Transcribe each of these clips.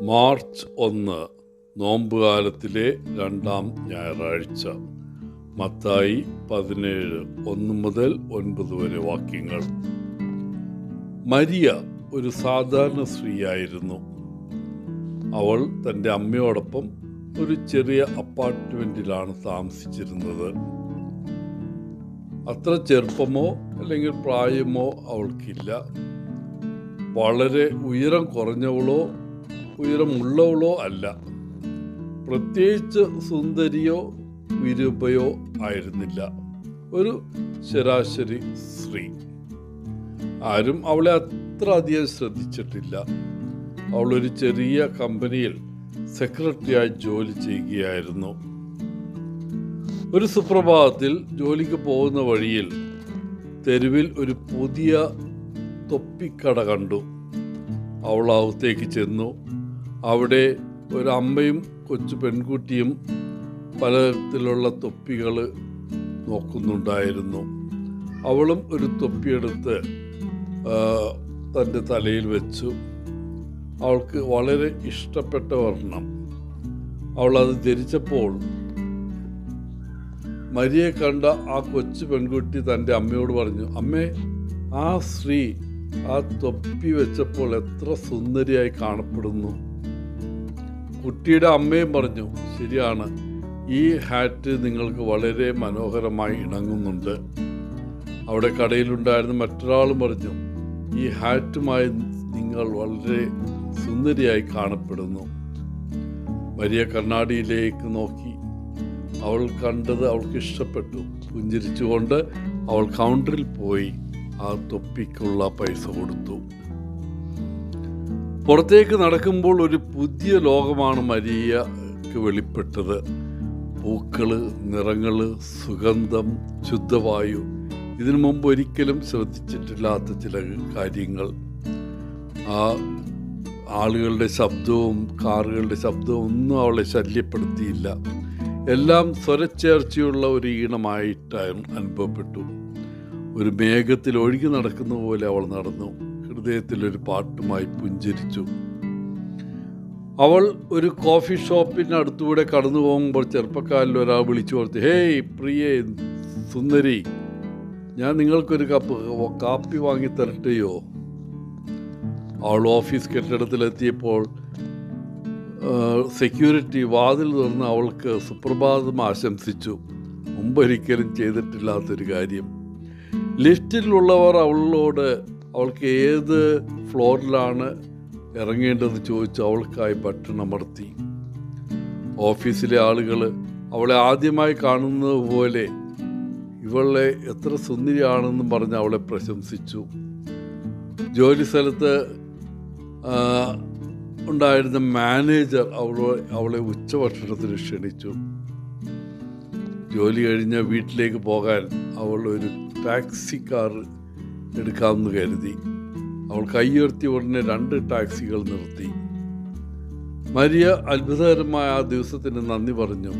March 1 നോമ്പുകാലത്തിലെ 2-ാം ഞായറാഴ്ച. മത്തായി 17 1 മുതൽ 9 വരെ വാക്യങ്ങൾ. മരിയ ഒരു സാധാരണ സ്ത്രീയായിരുന്നു. അവൾ തൻ്റെ അമ്മയോടൊപ്പം ഒരു ചെറിയ അപ്പാർട്ട്മെൻറ്റിലാണ് താമസിച്ചിരുന്നത്. അത്ര ചെറുപ്പമോ അല്ലെങ്കിൽ പ്രായമോ അവൾക്കില്ല. വളരെ ഉയരം കുറഞ്ഞവളോ ഉയരമുള്ളവളോ അല്ല. പ്രത്യേകിച്ച് സുന്ദരിയോ വിരൂപയോ ആയിരുന്നില്ല. ഒരു ശരാശരി സ്ത്രീ. ആരും അവളെ അത്ര അധികം ശ്രദ്ധിച്ചിട്ടില്ല. അവളൊരു ചെറിയ കമ്പനിയിൽ സെക്രട്ടറിയായി ജോലി ചെയ്യുകയായിരുന്നു. ഒരു സുപ്രഭാതത്തിൽ ജോലിക്ക് പോകുന്ന വഴിയിൽ തെരുവിൽ ഒരു പുതിയ തൊപ്പിക്കട കണ്ടു. അവൾ അകത്തേക്ക് ചെന്നു. അവിടെ ഒരു അമ്മയും കൊച്ചു പെൺകുട്ടിയും പലതരത്തിലുള്ള തൊപ്പികൾ നോക്കുന്നുണ്ടായിരുന്നു. അവളും ഒരു തൊപ്പിയെടുത്ത് തൻ്റെ തലയിൽ വെച്ചു. അവൾക്ക് വളരെ ഇഷ്ടപ്പെട്ട വർണ്ണം. അവളത് ധരിച്ചപ്പോൾ മരിയെ കണ്ട ആ കൊച്ചു പെൺകുട്ടി തൻ്റെ അമ്മയോട് പറഞ്ഞു, അമ്മേ, ആ സ്ത്രീ ആ തൊപ്പി വെച്ചപ്പോൾ എത്ര സുന്ദരിയായി കാണപ്പെടുന്നു. കുട്ടിയുടെ അമ്മയും പറഞ്ഞു, ശരിയാണ്, ഈ ഹാറ്റ് നിങ്ങൾക്ക് വളരെ മനോഹരമായി ഇണങ്ങുന്നുണ്ട്. അവിടെ കടയിലുണ്ടായിരുന്ന മറ്റൊരാളും പറഞ്ഞു, ഈ ഹാറ്റുമായി നിങ്ങൾ വളരെ സുന്ദരിയായി കാണപ്പെടുന്നു. മരിയ കണ്ണാടിയിലേക്ക് നോക്കി. അവൾ കണ്ടത് അവൾക്ക് ഇഷ്ടപ്പെട്ടു. പുഞ്ചിരിച്ചുകൊണ്ട് അവൾ കൗണ്ടറിൽ പോയി ആ തൊപ്പിക്കുള്ള പൈസ കൊടുത്തു. പുറത്തേക്ക് നടക്കുമ്പോൾ ഒരു പുതിയ ലോകമാണ് മരിയക്ക് വെളിപ്പെട്ടത്. പൂക്കള്, നിറങ്ങള്, സുഗന്ധം, ശുദ്ധവായു, ഇതിനു മുമ്പ് ഒരിക്കലും ശ്രദ്ധിച്ചിട്ടില്ലാത്ത ചില കാര്യങ്ങൾ. ആ ആളുകളുടെ ശബ്ദവും കാറുകളുടെ ശബ്ദവും ഒന്നും അവളെ ശല്യപ്പെടുത്തിയില്ല. എല്ലാം സ്വരച്ചേർച്ചയുള്ള ഒരു ഈണമായിട്ടാണ് അനുഭവപ്പെട്ടു. ഒരു മേഘത്തിൽ ഒഴുകി നടക്കുന്ന പോലെ അവൾ നടന്നു. ഹൃദയത്തിലൊരു പാട്ടുമായി പുഞ്ചിരിച്ചു. അവൾ ഒരു കോഫി ഷോപ്പിന് അടുത്തുകൂടെ കടന്നു പോകുമ്പോൾ ചെറുപ്പക്കാരിൽ ഒരാൾ വിളിച്ചു പറഞ്ഞു, ഹേയ് പ്രിയേ, സുന്ദരി, ഞാൻ നിങ്ങൾക്കൊരു കപ്പ് കാപ്പി വാങ്ങി തരട്ടെയോ? അവൾ ഓഫീസ് കെട്ടിടത്തിലെത്തിയപ്പോൾ സെക്യൂരിറ്റി വാതിൽ തുറന്ന് അവൾക്ക് സുപ്രഭാതം ആശംസിച്ചു. മുമ്പൊരിക്കലും ചെയ്തിട്ടില്ലാത്തൊരു കാര്യം. ലിഫ്റ്റിലുള്ളവർ അവൾക്ക് ഏത് ഫ്ലോറിലാണ് ഇറങ്ങേണ്ടതെന്ന് ചോദിച്ചു അവൾക്കായി ബട്ടൺ അമർത്തി. ഓഫീസിലെ ആളുകൾ അവളെ ആദ്യമായി കാണുന്നത് പോലെ ഇവളെ എത്ര സുന്ദരിയാണെന്നും പറഞ്ഞ് അവളെ പ്രശംസിച്ചു. ജോലി സ്ഥലത്ത് ഉണ്ടായിരുന്ന മാനേജർ അവളെ ഉച്ചഭക്ഷണത്തിന് ക്ഷണിച്ചു. ജോലി കഴിഞ്ഞ് വീട്ടിലേക്ക് പോകാൻ അവൾ ഒരു ടാക്സി കാർ എടുക്കാമെന്ന് കരുതി. അവൾ കൈയുയർത്തി ഉടനെ 2 ടാക്സികൾ നിർത്തി. മരിയ അത്ഭുതകരമായ ആ ദിവസത്തിന് നന്ദി പറഞ്ഞു.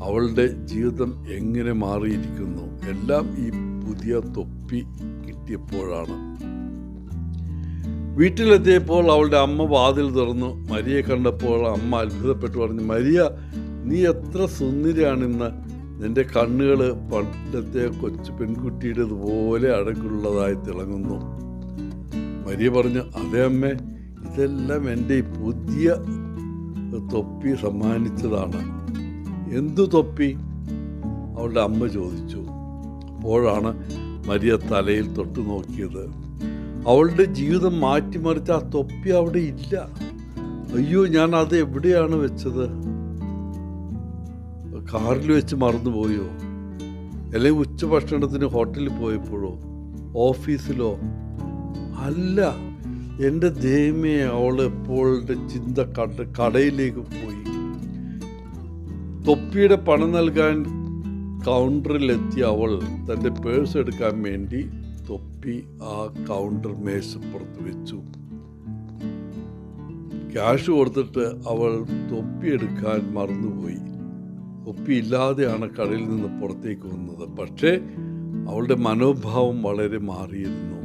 അവളുടെ ജീവിതം എങ്ങനെ മാറിയിരിക്കുന്നു, എല്ലാം ഈ പുതിയ തൊപ്പി കിട്ടിയപ്പോഴാണ്. വീട്ടിലെത്തിയപ്പോൾ അവളുടെ അമ്മ വാതിൽ തുറന്നു. മരിയെ കണ്ടപ്പോൾ അമ്മ അത്ഭുതപ്പെട്ടു പറഞ്ഞു, മരിയ, നീ എത്ര സുന്ദരിയാണിന്ന്. നിന്റെ കണ്ണുകൾ പണ്ടത്തെ കൊച്ചു പെൺകുട്ടിയുടേതുപോലെ അഴകുള്ളതായി തിളങ്ങുന്നു. മരിയ പറഞ്ഞു, അതെ അമ്മേ, ഇതെല്ലാം എൻ്റെ ഈ പുതിയ തൊപ്പി സമ്മാനിച്ചതാണ്. എന്തു തൊപ്പി? അവളുടെ അമ്മ ചോദിച്ചു. അപ്പോഴാണ് മരിയ തലയിൽ തൊട്ടു നോക്കിയത്. അവളുടെ ജീവിതം മാറ്റിമറിച്ച ആ തൊപ്പി അവിടെ ഇല്ല. അയ്യോ, ഞാൻ അത് എവിടെയാണ് വെച്ചത്? കാറിൽ വെച്ച് മറന്നുപോയോ? അല്ലെങ്കിൽ ഉച്ചഭക്ഷണത്തിന് ഹോട്ടലിൽ പോയപ്പോഴോ? ഓഫീസിലോ? അല്ല, എൻ്റെ ദൈവമേ, അവൾ എപ്പോഴുടെ ചിന്ത കടയിലേക്ക് പോയി. തൊപ്പിയുടെ പണം നൽകാൻ കൗണ്ടറിലെത്തിയ അവൾ തൻ്റെ പേഴ്സ് എടുക്കാൻ വേണ്ടി തൊപ്പി ആ കൗണ്ടർ മേശപ്പുറത്ത് വെച്ചു. ക്യാഷ് കൊടുത്തിട്ട് അവൾ തൊപ്പി എടുക്കാൻ മറന്നുപോയി. തൊപ്പി ഇല്ലാതെയാണ് കടയിൽ നിന്ന് പുറത്തേക്ക് വന്നത്. പക്ഷേ അവളുടെ മനോഭാവം വളരെ മാറിയിരുന്നു.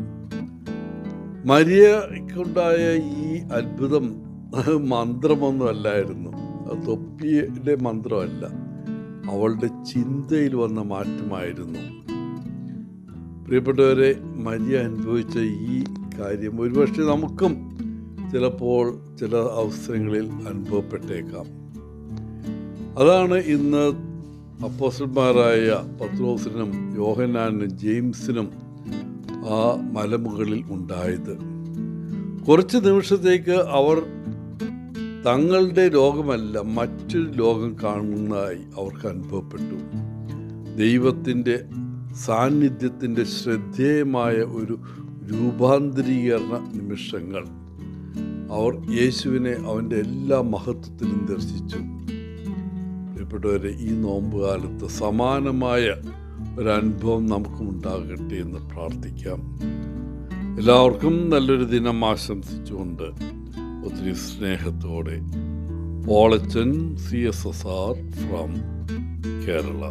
മരിയയ്ക്കുണ്ടായ ഈ അത്ഭുതം മന്ത്രമൊന്നും അല്ലായിരുന്നു, അത് തൊപ്പിയുടെ മന്ത്രമല്ല, അവളുടെ ചിന്തയിൽ വന്ന മാറ്റമായിരുന്നു. പ്രിയപ്പെട്ടവരെ, മരിയ അനുഭവിച്ച ഈ കാര്യം ഒരുപക്ഷെ നമുക്കും ചിലപ്പോൾ ചില അവസരങ്ങളിൽ അനുഭവപ്പെട്ടേക്കാം. അതാണ് ഇന്ന് അപ്പോസ്തലന്മാരായ പത്രോസിനും യോഹന്നാനും ജെയിംസിനും ആ മലമുകളിൽ ഉണ്ടായത്. കുറച്ച് നിമിഷത്തേക്ക് അവർ തങ്ങളുടെ ലോകമല്ല മറ്റൊരു ലോകം കാണുന്നതായി അവർക്ക് അനുഭവപ്പെട്ടു. ദൈവത്തിൻ്റെ സാന്നിധ്യത്തിൻ്റെ ശ്രദ്ധേയമായ ഒരു രൂപാന്തരീകരണ നിമിഷങ്ങൾ. അവർ യേശുവിനെ അവൻ്റെ എല്ലാ മഹത്വത്തിലും ദർശിച്ചു. പ്രിയപ്പെട്ടവരെ, ഈ നോമ്പുകാലത്ത് സമാനമായ ഒരനുഭവം നമുക്കും ഉണ്ടാകട്ടെ എന്ന് പ്രാർത്ഥിക്കാം. എല്ലാവർക്കും നല്ലൊരു ദിനം ആശംസിച്ചുകൊണ്ട് ഒത്തിരി സ്നേഹത്തോടെ പോളച്ചൻ CSSR ഫ്രം കേരള.